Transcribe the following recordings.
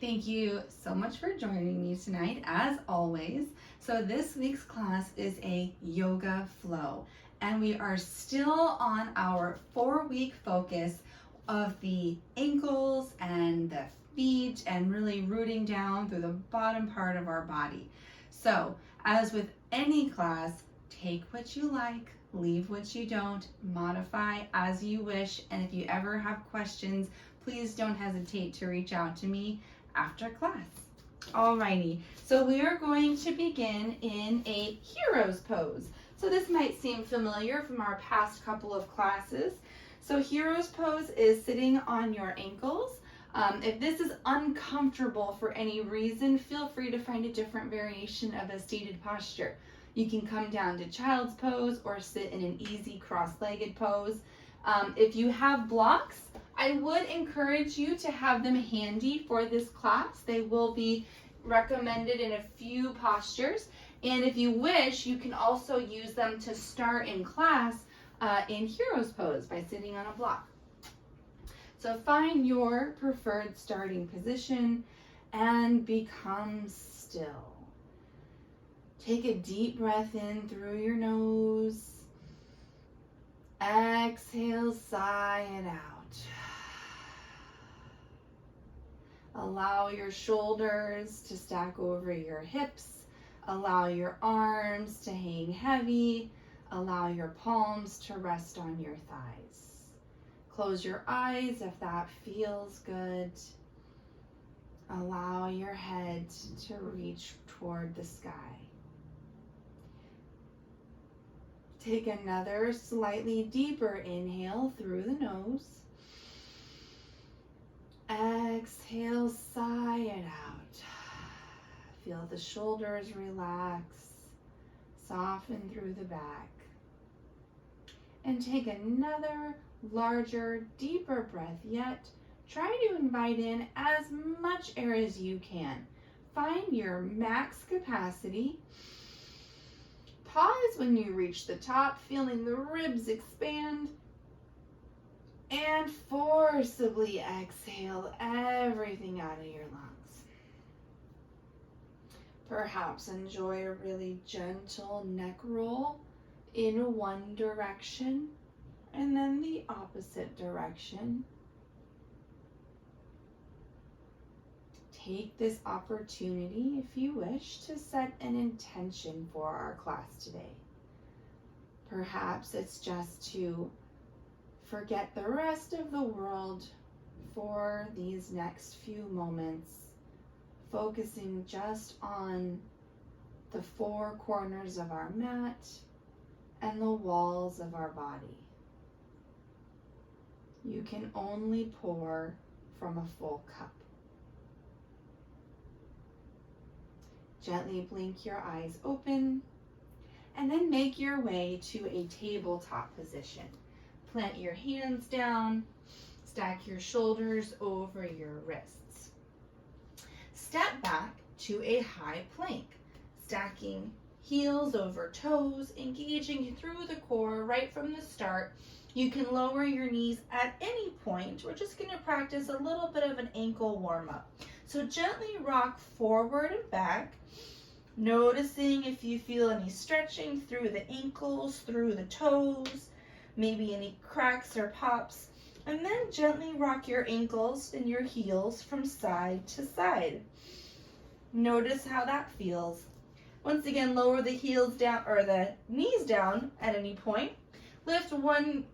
Thank you so much for joining me tonight, as always. So this week's class is a yoga flow, and we are still on our 4-week focus of the ankles and the feet and really rooting down through the bottom part of our body. So as with any class, take what you like, leave what you don't, modify as you wish, and if you ever have questions, please don't hesitate to reach out to me after class. Alrighty, so we are going to begin in a hero's pose. So this might seem familiar from our past couple of classes. So hero's pose is sitting on your ankles. If this is uncomfortable for any reason, feel free to find a different variation of a seated posture. You can come down to child's pose or sit in an easy cross-legged pose. If you have blocks, I would encourage you to have them handy for this class. They will be recommended in a few postures. And if you wish, you can also use them to start in class in hero's pose by sitting on a block. So find your preferred starting position and become still. Take a deep breath in through your nose. Exhale, sigh it out. Allow your shoulders to stack over your hips. Allow your arms to hang heavy. Allow your palms to rest on your thighs. Close your eyes if that feels good. Allow your head to reach toward the sky. Take another slightly deeper inhale through the nose. Exhale, sigh it out. Feel the shoulders relax, soften through the back. And take another larger, deeper breath yet. Try to invite in as much air as you can. Find your max capacity. Pause when you reach the top, feeling the ribs expand. And forcibly exhale everything out of your lungs. Perhaps enjoy a really gentle neck roll in one direction and then the opposite direction. Take this opportunity, if you wish, to set an intention for our class today. Perhaps it's just to forget the rest of the world for these next few moments, focusing just on the 4 corners of our mat and the walls of our body. You can only pour from a full cup. Gently blink your eyes open and then make your way to a tabletop position. Plant your hands down, stack your shoulders over your wrists. Step back to a high plank, stacking heels over toes, engaging through the core right from the start. You can lower your knees at any point. We're just going to practice a little bit of an ankle warm-up. So gently rock forward and back, noticing if you feel any stretching through the ankles, through the toes, maybe any cracks or pops, and then gently rock your ankles and your heels from side to side. Notice how that feels. Once again, lower the heels down or the knees down at any point. Lift one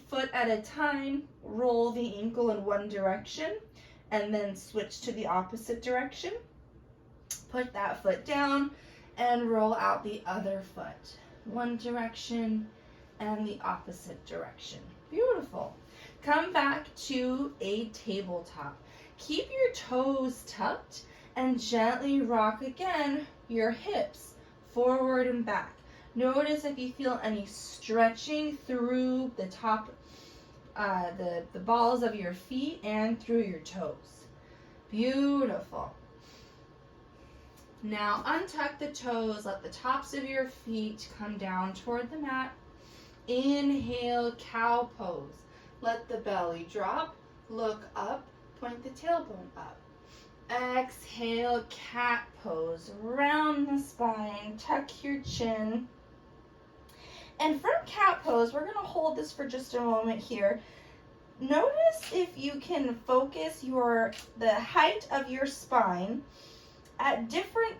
foot at a time, roll the ankle in one direction, and then switch to the opposite direction. Put that foot down and roll out the other foot. One direction and the opposite direction. Beautiful. Come back to a tabletop. Keep your toes tucked and gently rock again your hips forward and back. Notice if you feel any stretching through the top, the balls of your feet and through your toes. Beautiful. Now untuck the toes, let the tops of your feet come down toward the mat. Inhale, cow pose. Let the belly drop, look up, point the tailbone up. Exhale, cat pose. Round the spine, tuck your chin. And from cat pose, we're going to hold this for just a moment here. Notice if you can focus the height of your spine at different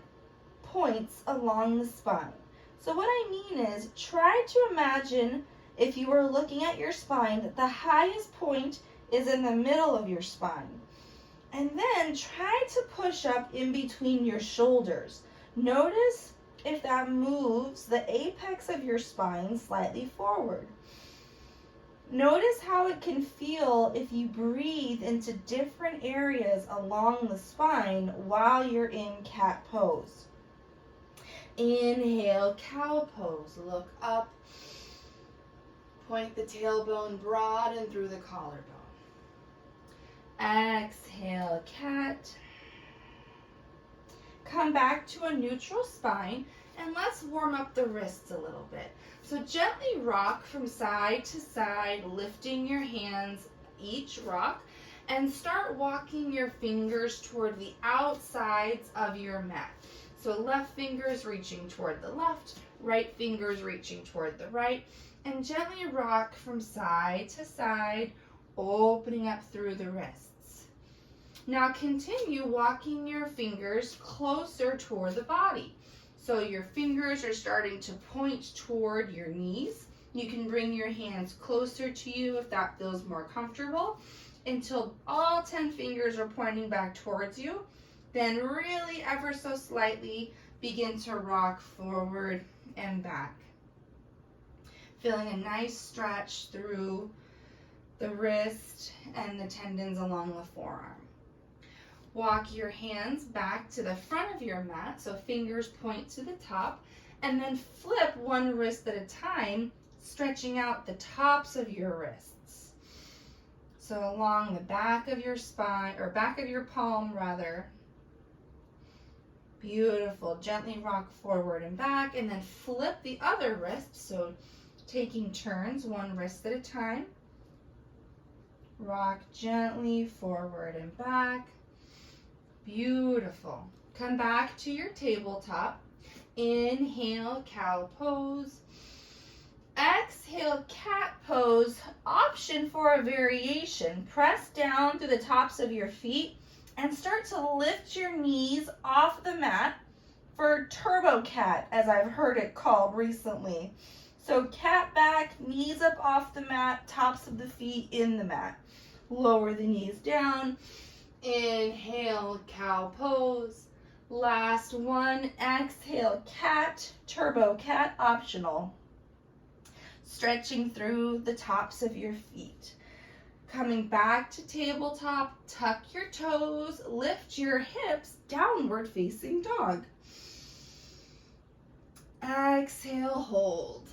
points along the spine. So what I mean is, try to imagine if you were looking at your spine that the highest point is in the middle of your spine. And then try to push up in between your shoulders. Notice if that moves the apex of your spine slightly forward. Notice how it can feel if you breathe into different areas along the spine while you're in cat pose. Inhale, cow pose. Look up. Point the tailbone broad and through the collarbone. Exhale, cat. Come back to a neutral spine, and let's warm up the wrists a little bit. So gently rock from side to side, lifting your hands each rock, and start walking your fingers toward the outsides of your mat. So left fingers reaching toward the left, right fingers reaching toward the right, and gently rock from side to side, opening up through the wrists. Now continue walking your fingers closer toward the body. So your fingers are starting to point toward your knees. You can bring your hands closer to you if that feels more comfortable, until all 10 fingers are pointing back towards you. Then really ever so slightly begin to rock forward and back. Feeling a nice stretch through the wrist and the tendons along the forearm. Walk your hands back to the front of your mat, so fingers point to the top, and then flip one wrist at a time, stretching out the tops of your wrists. So along the back of your spine, or back of your palm rather. Beautiful. Gently rock forward and back, and then flip the other wrist, so taking turns, one wrist at a time. Rock gently forward and back. Beautiful. Come back to your tabletop. Inhale, cow pose. Exhale, cat pose. Option for a variation. Press down through the tops of your feet and start to lift your knees off the mat for turbo cat, as I've heard it called recently. So cat back, knees up off the mat, tops of the feet in the mat. Lower the knees down. Inhale, cow pose. Last one. Exhale, cat, turbo cat, optional. Stretching through the tops of your feet. Coming back to tabletop, tuck your toes, lift your hips, downward facing dog. Exhale, hold.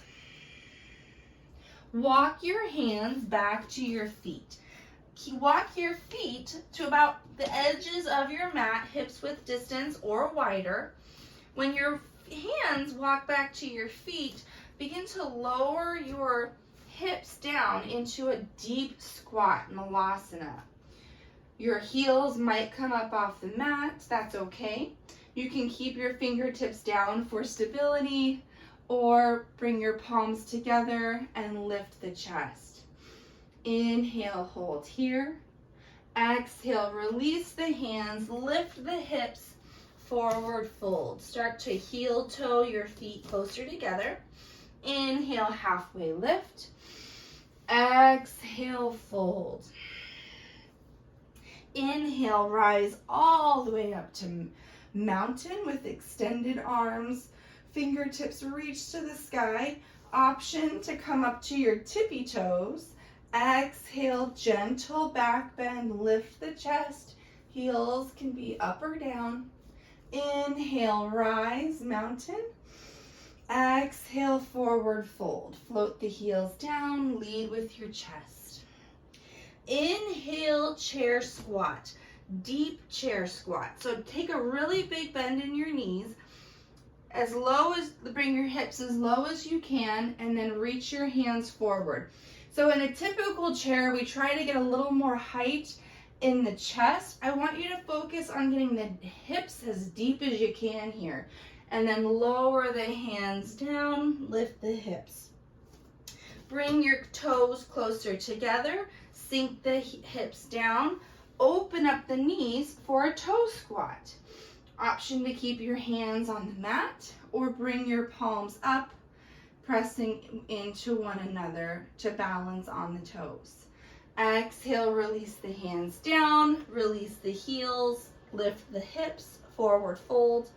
Walk your hands back to your feet. Walk your feet to about the edges of your mat, hips width distance or wider. When your hands walk back to your feet, begin to lower your hips down into a deep squat, malasana. Your heels might come up off the mat, that's okay. You can keep your fingertips down for stability, or bring your palms together and lift the chest. Inhale, hold here. Exhale, release the hands, lift the hips, forward fold. Start to heel toe your feet closer together. Inhale, halfway lift. Exhale, fold. Inhale, rise all the way up to mountain with extended arms. Fingertips reach to the sky. Option to come up to your tippy toes. Exhale, gentle back bend, lift the chest. Heels can be up or down. Inhale, rise, mountain. Exhale, forward fold. Float the heels down, lead with your chest. Inhale, chair squat, deep chair squat. So take a really big bend in your knees, bring your hips as low as you can, and then reach your hands forward. So in a typical chair, we try to get a little more height In the chest, I want you to focus on getting the hips as deep as you can here. And then lower the hands down, lift the hips. Bring your toes closer together, sink the hips down, open up the knees for a toe squat. Option to keep your hands on the mat or bring your palms up, pressing into one another to balance on the toes. Exhale, release the hands down, release the heels, lift the hips, forward fold.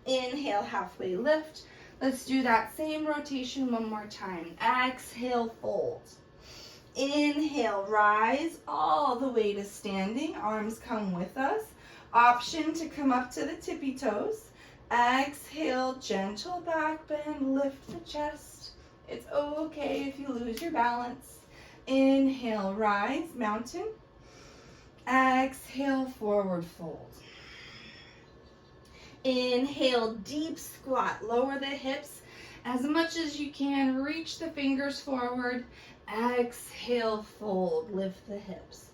Inhale, halfway lift. Let's do that same rotation one more time. Exhale, fold. Inhale, rise all the way to standing. Arms come with us. Option to come up to the tippy toes. Exhale, gentle back bend, lift the chest. It's okay if you lose your balance. Inhale, rise, mountain. Exhale, forward fold. Inhale, deep squat. Lower the hips as much as you can. Reach the fingers forward. Exhale, fold. Lift the hips.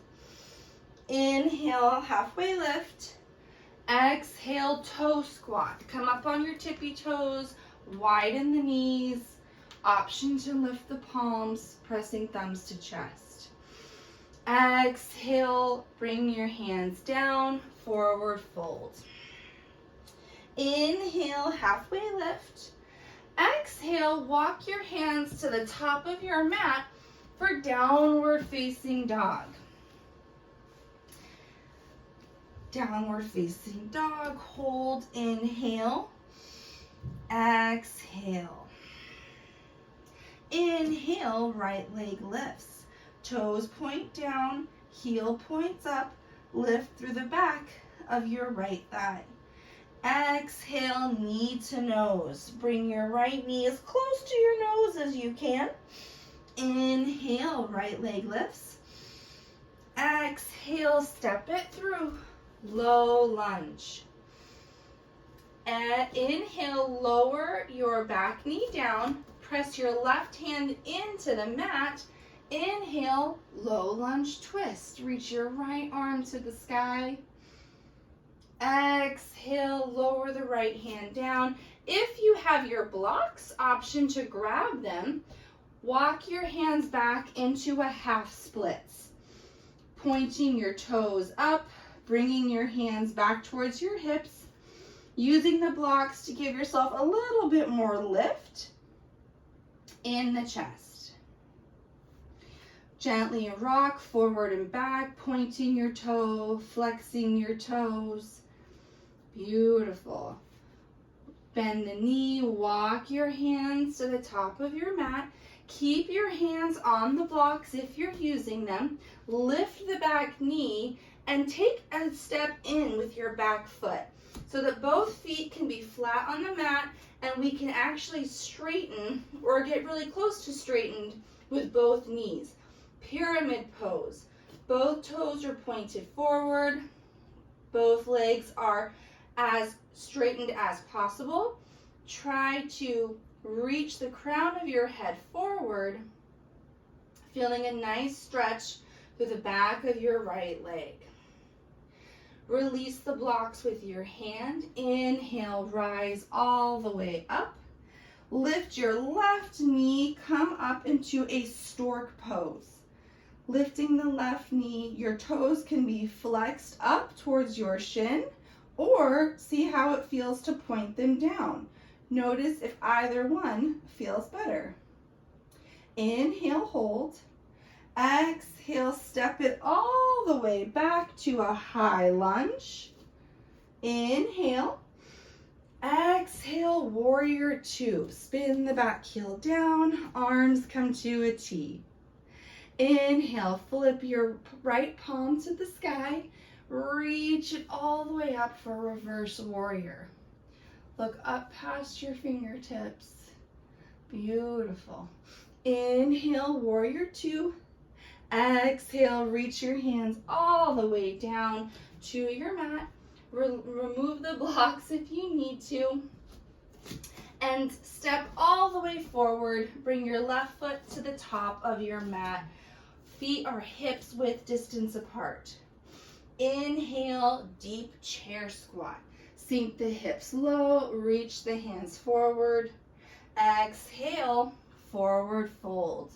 Inhale, halfway lift. Exhale, toe squat. Come up on your tippy toes. Widen the knees. Option to lift the palms, pressing thumbs to chest. Exhale, bring your hands down, forward fold. Inhale, halfway lift. Exhale, walk your hands to the top of your mat for downward facing dog. Downward facing dog, hold, inhale, exhale. Inhale, right leg lifts. Toes point down, heel points up, lift through the back of your right thigh. Exhale, knee to nose. Bring your right knee as close to your nose as you can. Inhale, right leg lifts. Exhale, step it through. Low lunge. Inhale, lower your back knee down. Press your left hand into the mat. Inhale, low lunge twist. Reach your right arm to the sky. Exhale, lower the right hand down. If you have your blocks, option to grab them. Walk your hands back into a half splits. Pointing your toes up, bringing your hands back towards your hips. Using the blocks to give yourself a little bit more lift in the chest. Gently rock forward and back, pointing your toe, flexing your toes. Beautiful. Bend the knee, walk your hands to the top of your mat. Keep your hands on the blocks if you're using them. Lift the back knee and take a step in with your back foot so that both feet can be flat on the mat and we can actually straighten or get really close to straightened with both knees. Pyramid pose. Both toes are pointed forward. Both legs are as straightened as possible. Try to reach the crown of your head forward, feeling a nice stretch through the back of your right leg. Release the blocks with your hand. Inhale, rise all the way up. Lift your left knee, come up into a stork pose. Lifting the left knee, your toes can be flexed up towards your shin, or see how it feels to point them down. Notice if either one feels better. Inhale, hold. Exhale, step it all the way back to a high lunge. Inhale. Exhale, warrior two. Spin the back heel down, arms come to a T. Inhale, flip your right palm to the sky. Reach it all the way up for reverse warrior. Look up past your fingertips. Beautiful. Inhale, warrior two. Exhale, reach your hands all the way down to your mat. Remove the blocks if you need to. And step all the way forward. Bring your left foot to the top of your mat. Feet are hips width distance apart. Inhale, deep chair squat. Sink the hips low, reach the hands forward. Exhale, forward fold.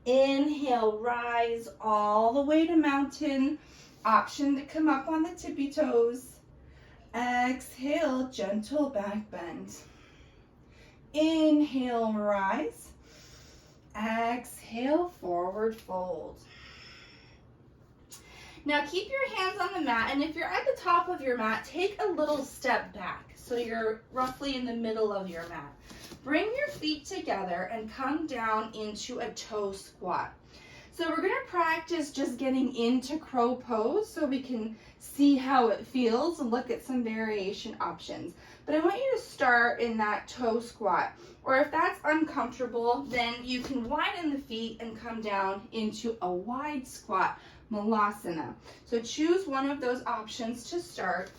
Inhale, rise all the way to mountain. Option to come up on the tippy toes. Exhale, gentle back bend. Inhale, rise. Exhale, forward fold. Now keep your hands on the mat, and if you're at the top of your mat, take a little step back so you're roughly in the middle of your mat. Bring your feet together and come down into a toe squat. So we're going to practice just getting into crow pose so we can see how it feels and look at some variation options. But I want you to start in that toe squat, or if that's uncomfortable, then you can widen the feet and come down into a wide squat, Malasana. So choose one of those options to start.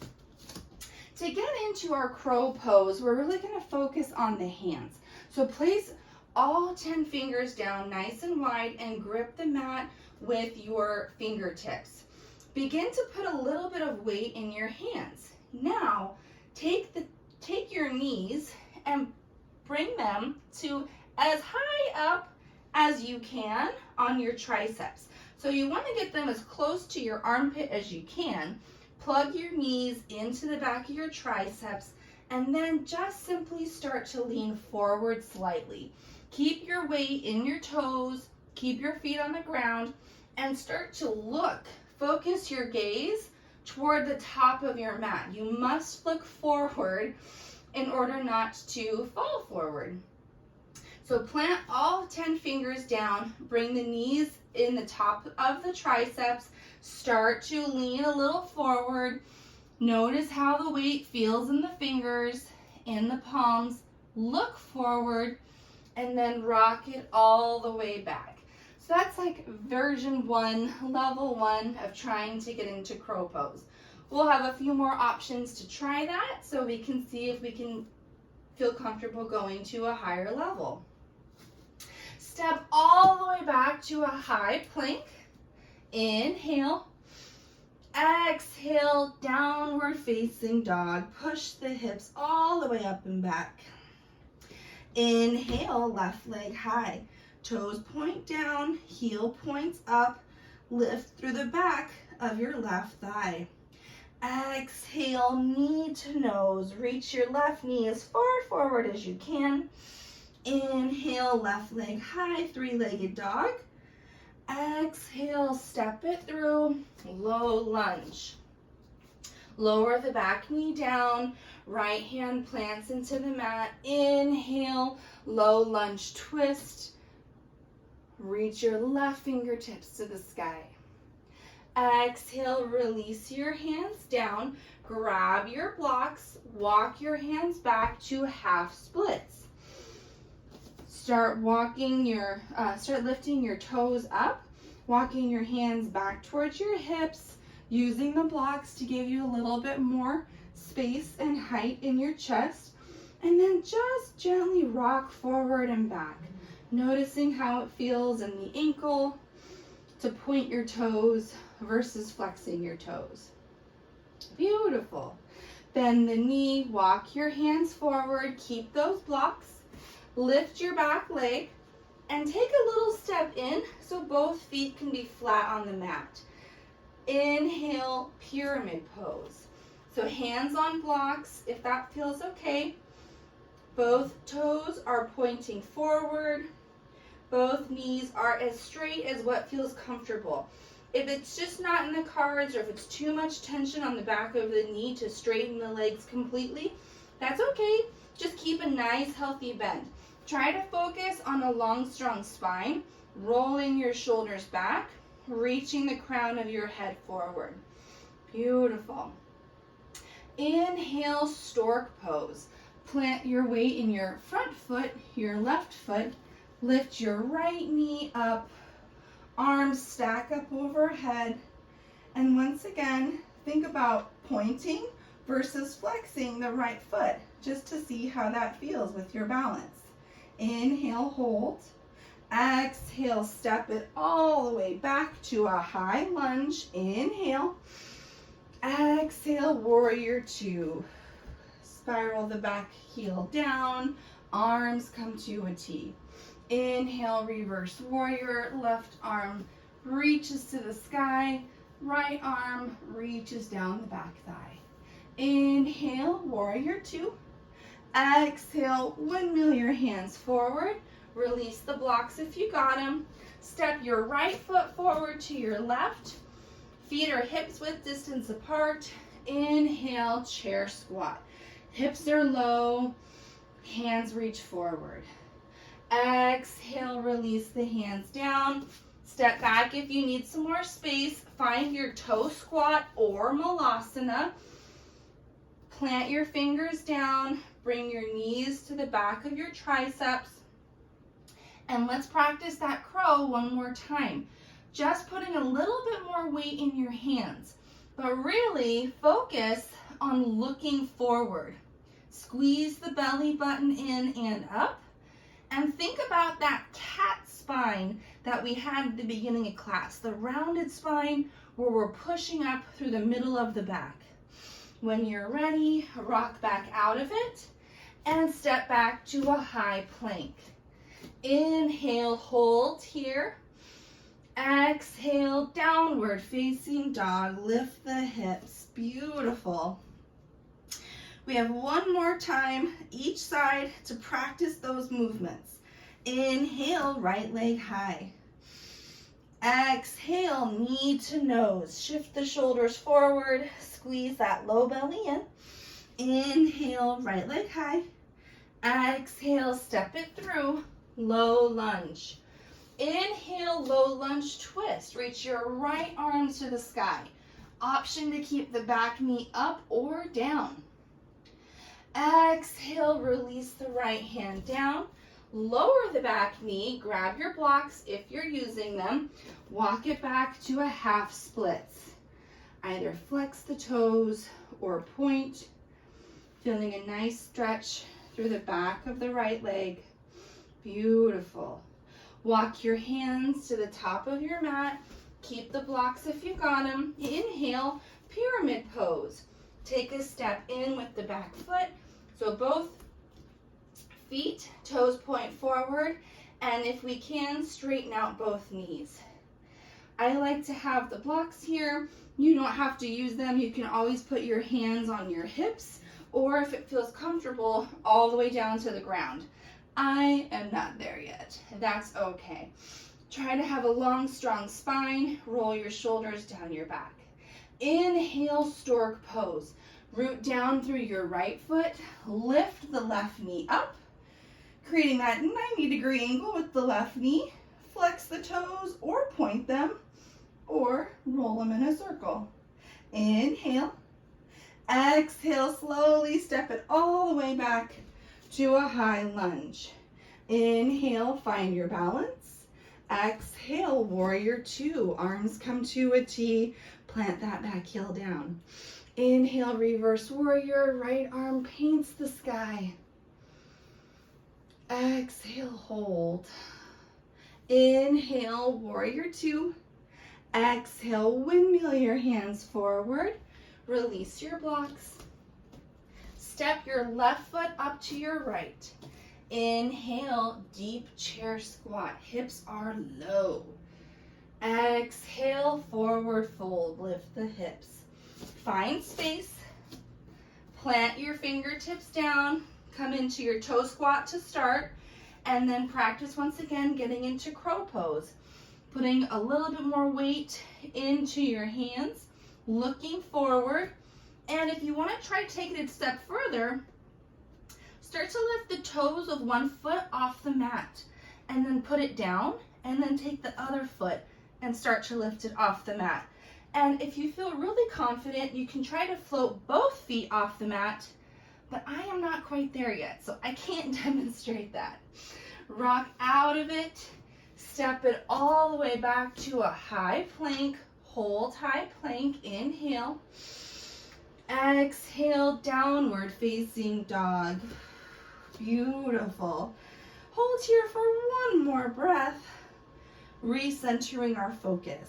To get into our crow pose, we're really going to focus on the hands. So place all 10 fingers down nice and wide and grip the mat with your fingertips. Begin to put a little bit of weight in your hands. Now, take your knees and bring them to as high up as you can on your triceps. So you want to get them as close to your armpit as you can. Plug your knees into the back of your triceps, and then just simply start to lean forward slightly. Keep your weight in your toes, keep your feet on the ground, and start to look. Focus your gaze toward the top of your mat. You must look forward in order not to fall forward. So plant all 10 fingers down, bring the knees in the top of the triceps, start to lean a little forward. Notice how the weight feels in the fingers, in the palms. Look forward and then rock it all the way back. So that's like version 1, level 1 of trying to get into crow pose. We'll have a few more options to try that so we can see if we can feel comfortable going to a higher level. Step all the way back to a high plank. Inhale. Exhale, downward facing dog. Push the hips all the way up and back. Inhale, left leg high. Toes point down, heel points up. Lift through the back of your left thigh. Exhale, knee to nose. Reach your left knee as far forward as you can. Inhale, left leg high, three-legged dog. Exhale, step it through, low lunge. Lower the back knee down, right hand plants into the mat. Inhale, low lunge twist. Reach your left fingertips to the sky. Exhale, release your hands down, grab your blocks, walk your hands back to half splits. Start lifting your toes up, walking your hands back towards your hips, using the blocks to give you a little bit more space and height in your chest, and then just gently rock forward and back, noticing how it feels in the ankle to point your toes versus flexing your toes. Beautiful. Bend the knee, walk your hands forward, keep those blocks. Lift your back leg and take a little step in so both feet can be flat on the mat. Inhale, pyramid pose. So hands on blocks if that feels okay. Both toes are pointing forward. Both knees are as straight as what feels comfortable. If it's just not in the cards, or if it's too much tension on the back of the knee to straighten the legs completely, that's okay. Just keep a nice healthy bend. Try to focus on a long, strong spine, rolling your shoulders back, reaching the crown of your head forward. Beautiful. Inhale, stork pose. Plant your weight in your front foot, your left foot. Lift your right knee up, arms stack up overhead. And once again, think about pointing versus flexing the right foot, just to see how that feels with your balance. Inhale, hold. Exhale, step it all the way back to a high lunge. Inhale. Exhale, warrior two. Spiral the back heel down. Arms come to a T. Inhale, reverse warrior. Left arm reaches to the sky. Right arm reaches down the back thigh. Inhale, warrior two. Exhale, windmill your hands forward. Release the blocks if you got them. Step your right foot forward to your left. Feet are hips width distance apart. Inhale, chair squat. Hips are low. Hands reach forward. Exhale, release the hands down. Step back if you need some more space. Find your toe squat or malasana. Plant your fingers down. Bring your knees to the back of your triceps. And let's practice that crow one more time. Just putting a little bit more weight in your hands, but really focus on looking forward. Squeeze the belly button in and up, and think about that cat spine that we had at the beginning of class, the rounded spine where we're pushing up through the middle of the back. When you're ready, rock back out of it and step back to a high plank. Inhale, hold here. Exhale, downward facing dog. Lift the hips. Beautiful. We have one more time each side to practice those movements. Inhale, right leg high. Exhale, knee to nose. Shift the shoulders forward. Squeeze that low belly in. Inhale, right leg high. Exhale, step it through. Low lunge. Inhale, low lunge twist. Reach your right arm to the sky. Option to keep the back knee up or down. Exhale, release the right hand down. Lower the back knee. Grab your blocks if you're using them. Walk it back to a half splits. Either flex the toes or point. Feeling a nice stretch through the back of the right leg. Beautiful. Walk your hands to the top of your mat. Keep the blocks if you got them. Inhale, pyramid pose. Take a step in with the back foot. So both feet, toes point forward. And if we can, straighten out both knees. I like to have the blocks here. You don't have to use them. You can always put your hands on your hips, or if it feels comfortable, all the way down to the ground. I am not there yet. That's okay. Try to have a long, strong spine. Roll your shoulders down your back. Inhale, stork pose. Root down through your right foot. Lift the left knee up, creating that 90-degree angle with the left knee. Flex the toes or point them, or roll them in a circle. Inhale. Exhale, slowly step it all the way back to a high lunge. Inhale, find your balance. Exhale, warrior two. Arms come to a T. Plant that back heel down. Inhale, reverse warrior. Right arm paints the sky. Exhale, hold. Inhale, warrior two. Exhale, windmill your hands forward. Release your blocks. Step your left foot up to your right. Inhale, deep chair squat. Hips are low. Exhale, forward fold. Lift the hips. Find space. Plant your fingertips down. Come into your toe squat to start. And then practice once again getting into crow pose. Putting a little bit more weight into your hands. Looking forward. And if you want to try taking it a step further, start to lift the toes of one foot off the mat and then put it down, and then take the other foot and start to lift it off the mat. And if you feel really confident, you can try to float both feet off the mat, but I am not quite there yet, so I can't demonstrate that. Rock out of it, step it all the way back to a high plank. Hold high plank, inhale. Exhale, downward facing dog. Beautiful. Hold here for one more breath, recentering our focus.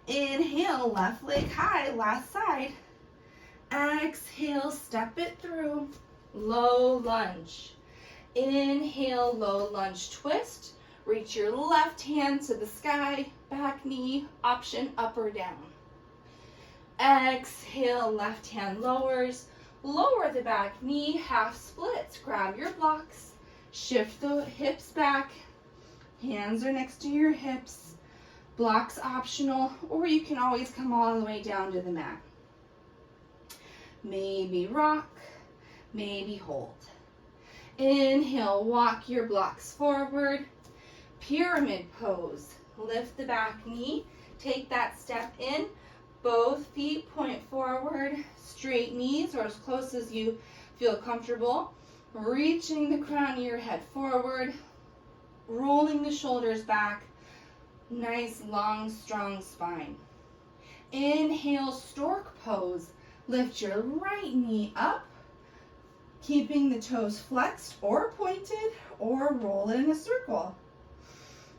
Inhale, left leg high, last side. Exhale, step it through, low lunge. Inhale, low lunge twist. Reach your left hand to the sky, back knee, option up or down. Exhale, left hand lowers. Lower the back knee, half splits. Grab your blocks. Shift the hips back. Hands are next to your hips. Blocks optional, or you can always come all the way down to the mat. Maybe rock, maybe hold. Inhale, walk your blocks forward. Pyramid pose. Lift the back knee. Take that step in. Both feet point forward. Straight knees or as close as you feel comfortable. Reaching the crown of your head forward. Rolling the shoulders back. Nice, long, strong spine. Inhale, stork pose. Lift your right knee up. Keeping the toes flexed or pointed, or roll it in a circle.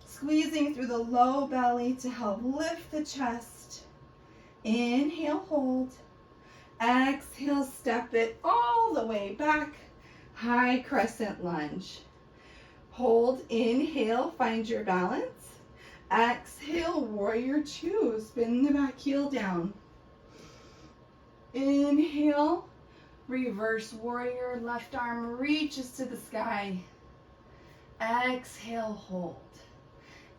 Squeezing through the low belly to help lift the chest. Inhale, hold. Exhale, step it all the way back. High crescent lunge. Hold, inhale, find your balance. Exhale, warrior two. Spin the back heel down. Inhale, reverse warrior. Left arm reaches to the sky. Exhale, hold.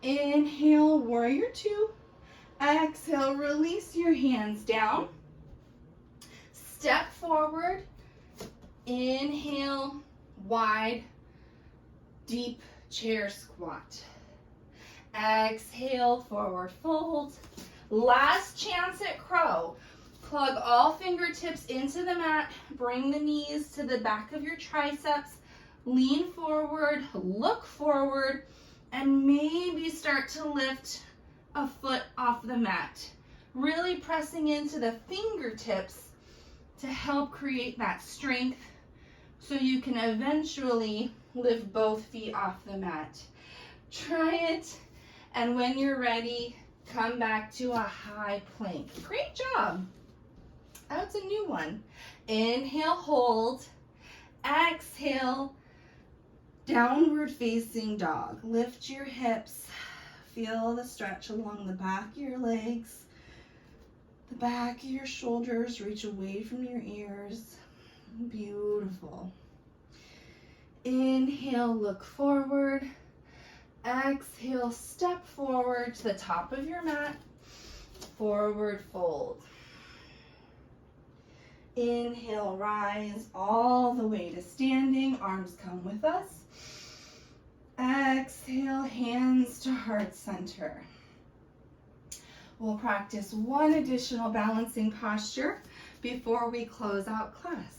Inhale, warrior two. Exhale, release your hands down. Step forward. Inhale, wide, deep chair squat. Exhale, forward fold. Last chance at crow. Plug all fingertips into the mat. Bring the knees to the back of your triceps. Lean forward, look forward, and maybe start to lift a foot off the mat. Really pressing into the fingertips to help create that strength so you can eventually lift both feet off the mat. Try it, and when you're ready, come back to a high plank. Great job. That's a new one. Inhale, hold. Exhale, downward facing dog. Lift your hips. Feel the stretch along the back of your legs. The back of your shoulders reach away from your ears. Beautiful. Inhale, look forward. Exhale, step forward to the top of your mat. Forward fold. Inhale, rise all the way to standing. Arms come with us. Exhale, hands to heart center. We'll practice one additional balancing posture before we close out class.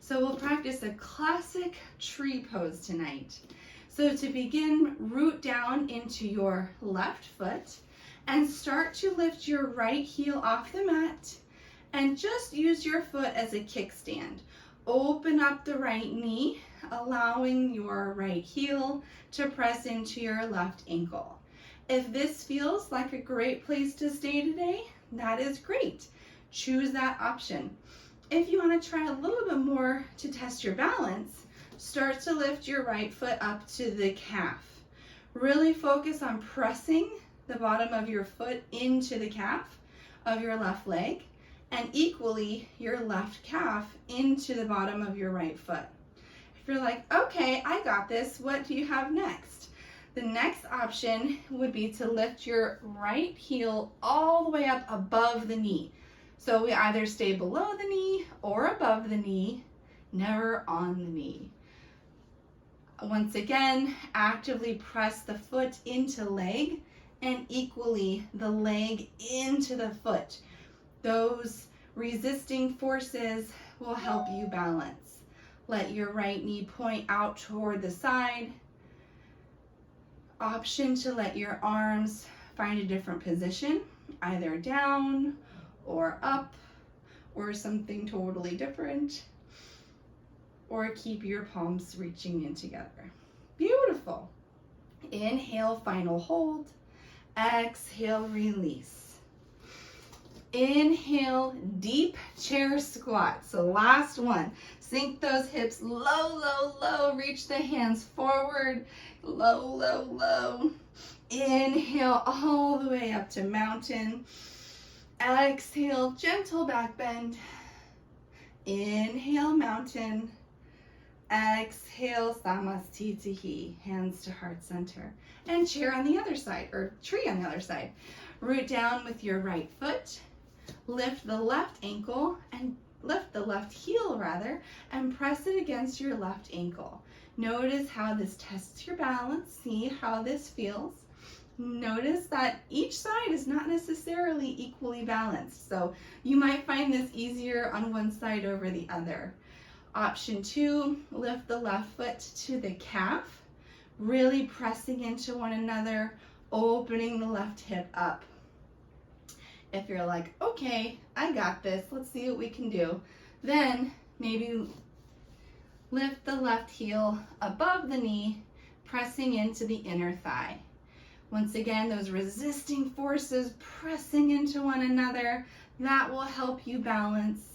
So we'll practice a classic tree pose tonight. So to begin, root down into your left foot and start to lift your right heel off the mat. And just use your foot as a kickstand. Open up the right knee, allowing your right heel to press into your left ankle. If this feels like a great place to stay today, that is great. Choose that option. If you want to try a little bit more to test your balance, start to lift your right foot up to the calf. Really focus on pressing the bottom of your foot into the calf of your left leg, and equally your left calf into the bottom of your right foot. If you're like, okay, I got this, what do you have next? The next option would be to lift your right heel all the way up above the knee. So we either stay below the knee or above the knee, never on the knee. Once again, actively press the foot into leg and equally the leg into the foot. Those resisting forces will help you balance. Let your right knee point out toward the side. Option to let your arms find a different position, either down or up or something totally different. or keep your palms reaching in together. Beautiful. Inhale, final hold. Exhale, release. Inhale, deep chair squat. So last one. Sink those hips low, low, low. Reach the hands forward. Low, low, low. Inhale all the way up to mountain. Exhale, gentle back bend. Inhale, mountain. Exhale, Samastitihi, hands to heart center. And chair on the other side, or tree on the other side. Root down with your right foot. Lift the left ankle and lift the left heel rather, and press it against your left ankle. Notice how this tests your balance. See how this feels. Notice that each side is not necessarily equally balanced. So you might find this easier on one side over the other. Option 2, lift the left foot to the calf, really pressing into one another, opening the left hip up. If you're like, okay, I got this, let's see what we can do, then maybe lift the left heel above the knee, pressing into the inner thigh. Once again, those resisting forces pressing into one another, that will help you balance.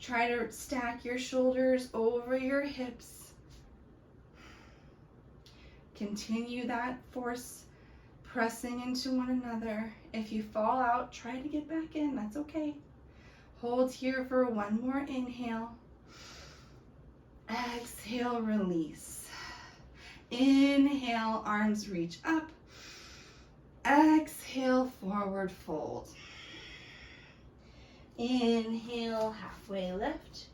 Try to stack your shoulders over your hips. Continue that force pressing into one another. If you fall out, try to get back in. That's okay. Hold here for one more inhale. Exhale, release. Inhale, arms reach up. Exhale, forward fold. Inhale, halfway lift.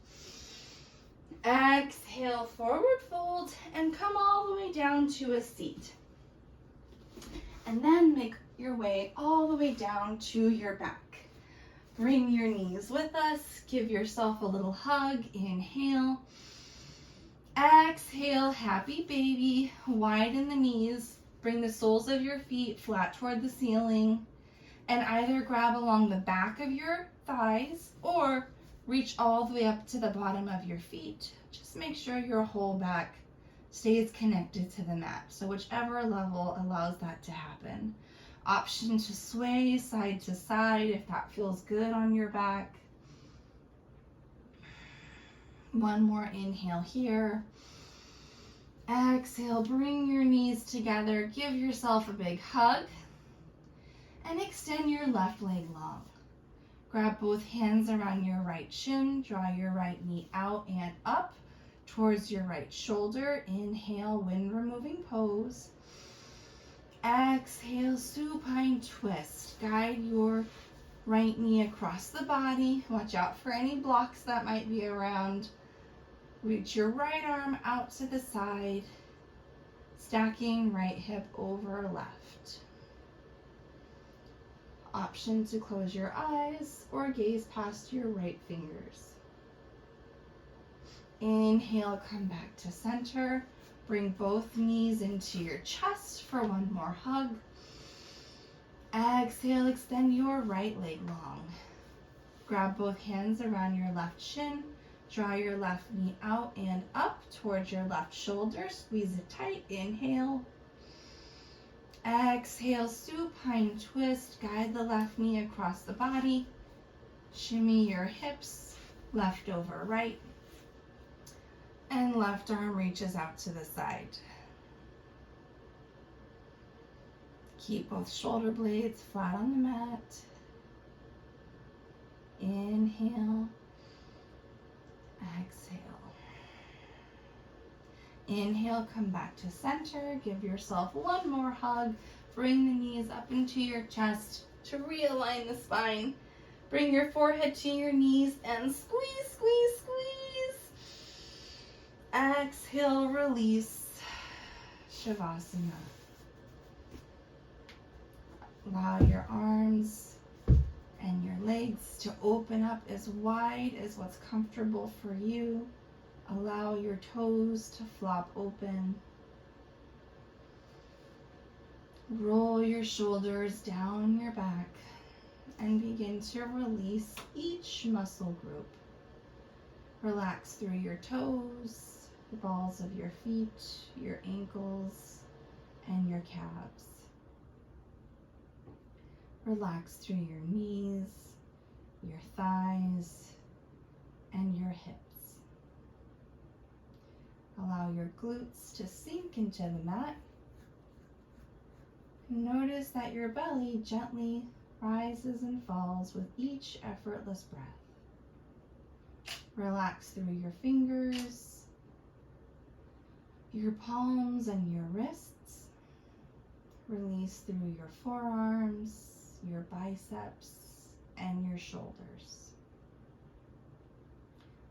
Exhale, forward fold, and come all the way down to a seat. And then make your way all the way down to your back. Bring your knees with us. Give yourself a little hug. Inhale. Exhale, happy baby. Widen the knees. Bring the soles of your feet flat toward the ceiling. And either grab along the back of your thighs or reach all the way up to the bottom of your feet. Just make sure your whole back stays connected to the mat. So whichever level allows that to happen. Option to sway side to side if that feels good on your back. One more inhale here. Exhale, bring your knees together. Give yourself a big hug. And extend your left leg long. Grab both hands around your right shin. Draw your right knee out and up towards your right shoulder. Inhale, wind removing pose. Exhale, supine twist. Guide your right knee across the body. Watch out for any blocks that might be around. Reach your right arm out to the side. Stacking right hip over left. Option to close your eyes or gaze past your right fingers. Inhale, come back to center. Bring both knees into your chest for one more hug. Exhale, extend your right leg long. Grab both hands around your left shin. Draw your left knee out and up towards your left shoulder. Squeeze it tight. Inhale. Exhale, supine twist. Guide the left knee across the body. Shimmy your hips, left over right. And left arm reaches out to the side. Keep both shoulder blades flat on the mat. Inhale. Exhale. Inhale, come back to center. Give yourself one more hug. Bring the knees up into your chest to realign the spine. Bring your forehead to your knees and squeeze, squeeze, squeeze. Exhale, release. Shavasana. Allow your arms and your legs to open up as wide as what's comfortable for you. Allow your toes to flop open. Roll your shoulders down your back and begin to release each muscle group. Relax through your toes, the balls of your feet, your ankles, and your calves. Relax through your knees, your thighs, and your hips. Allow your glutes to sink into the mat. Notice that your belly gently rises and falls with each effortless breath. Relax through your fingers, your palms and your wrists. Release through your forearms, your biceps, and your shoulders.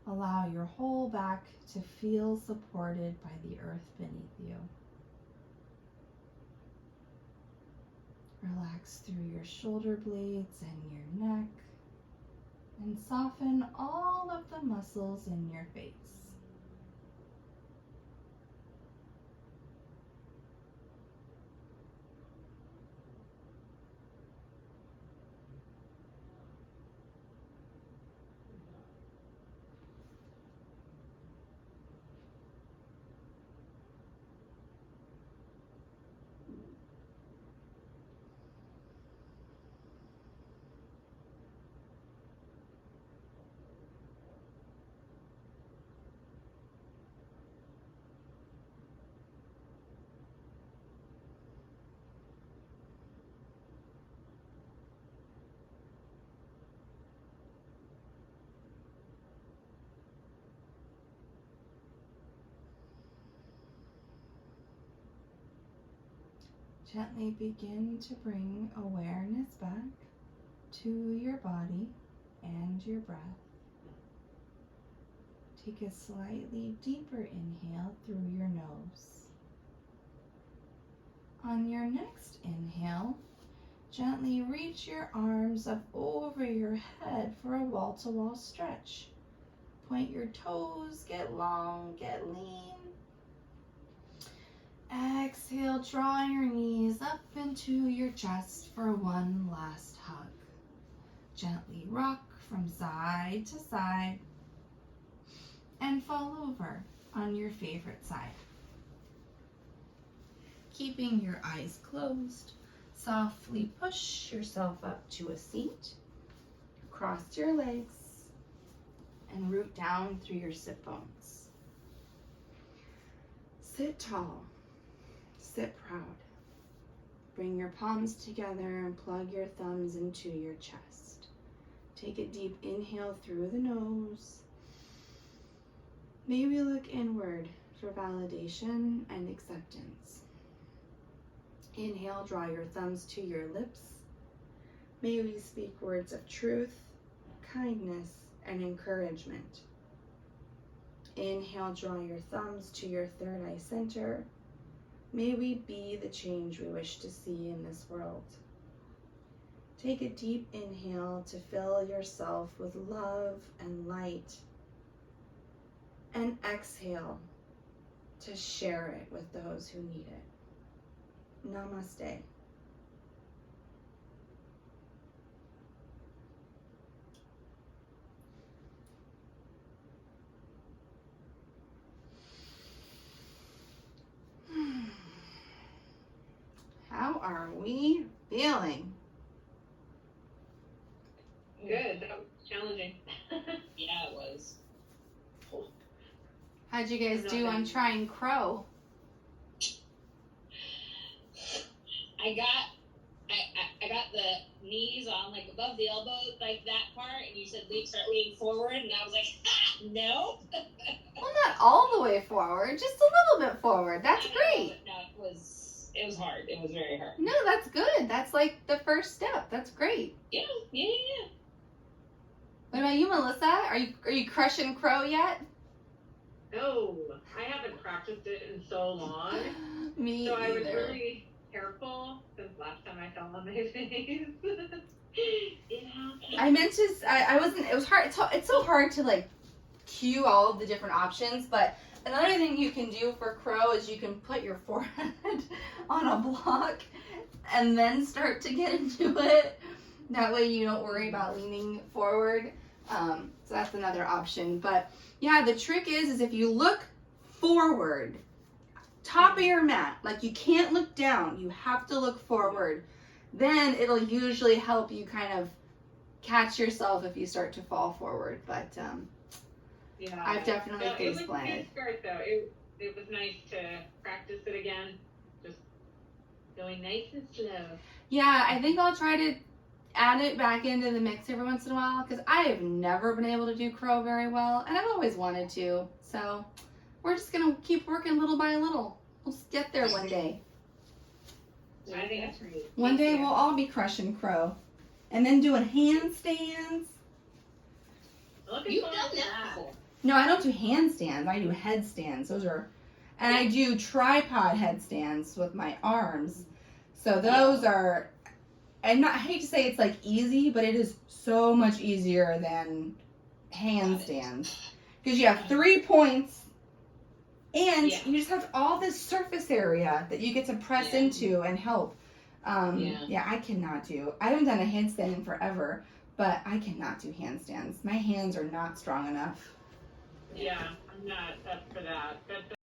Allow your whole back to feel supported by the earth beneath you. Relax through your shoulder blades and your neck, and soften all of the muscles in your face. Gently begin to bring awareness back to your body and your breath. Take a slightly deeper inhale through your nose. On your next inhale, gently reach your arms up over your head for a wall-to-wall stretch. Point your toes, get long, get lean. Exhale, draw your knees up into your chest for one last hug. Gently rock from side to side and fall over on your favorite side. Keeping your eyes closed, softly push yourself up to a seat. Cross your legs and root down through your sit bones. Sit tall. Sit proud. Bring your palms together and plug your thumbs into your chest. Take a deep inhale through the nose. Maybe look inward for validation and acceptance. Inhale, draw your thumbs to your lips. May we speak words of truth, kindness, and encouragement. Inhale, draw your thumbs to your third eye center. May we be the change we wish to see in this world. Take a deep inhale to fill yourself with love and light. And exhale to share it with those who need it. Namaste. How are we feeling? Good. That was challenging. Yeah, it was. How'd you guys do on trying crow? I got the knees on like above the elbow, like that part, and you said start leaning forward, and I was like, no. Well, not all the way forward, just a little bit forward. That's great. No, it was hard. It was very hard. No, that's good. That's like the first step. That's great. Yeah. What about you, Melissa? Are you crushing crow yet? No, I haven't practiced it in so long. Me so I was either. really careful since last time I fell on my face. It happened. I meant to. I wasn't. It was hard. It's so hard to like cue all of the different options. But another thing you can do for crow is you can put your forehead on a block and then start to get into it. That way you don't worry about leaning forward. So that's another option. But yeah, the trick is if you look forward, top of your mat, like you can't look down, you have to look forward. Then it'll usually help you kind of catch yourself if you start to fall forward. But Yeah. I've definitely No, it face was a planted. good start though. It was nice to practice it again. Just going nice and slow. Yeah, I think I'll try to add it back into the mix every once in a while because I have never been able to do crow very well, and I've always wanted to. So we're just gonna keep working little by little. We'll just get there one day. I think that's great. One day Thank you. we'll all be crushing crow. And then doing handstands. Looking You've forward done to that before. No, I don't do handstands. I do headstands. Those are, and I do tripod headstands with my arms. So those are, and I hate to say it's like easy, but it is so much easier than handstands because you have 3 points, and Yeah. you just have all this surface area that you get to press Yeah. into and help. Yeah. Yeah, I cannot do. I haven't done a handstand in forever, but I cannot do handstands. My hands are not strong enough. Yeah, I'm not up for that. But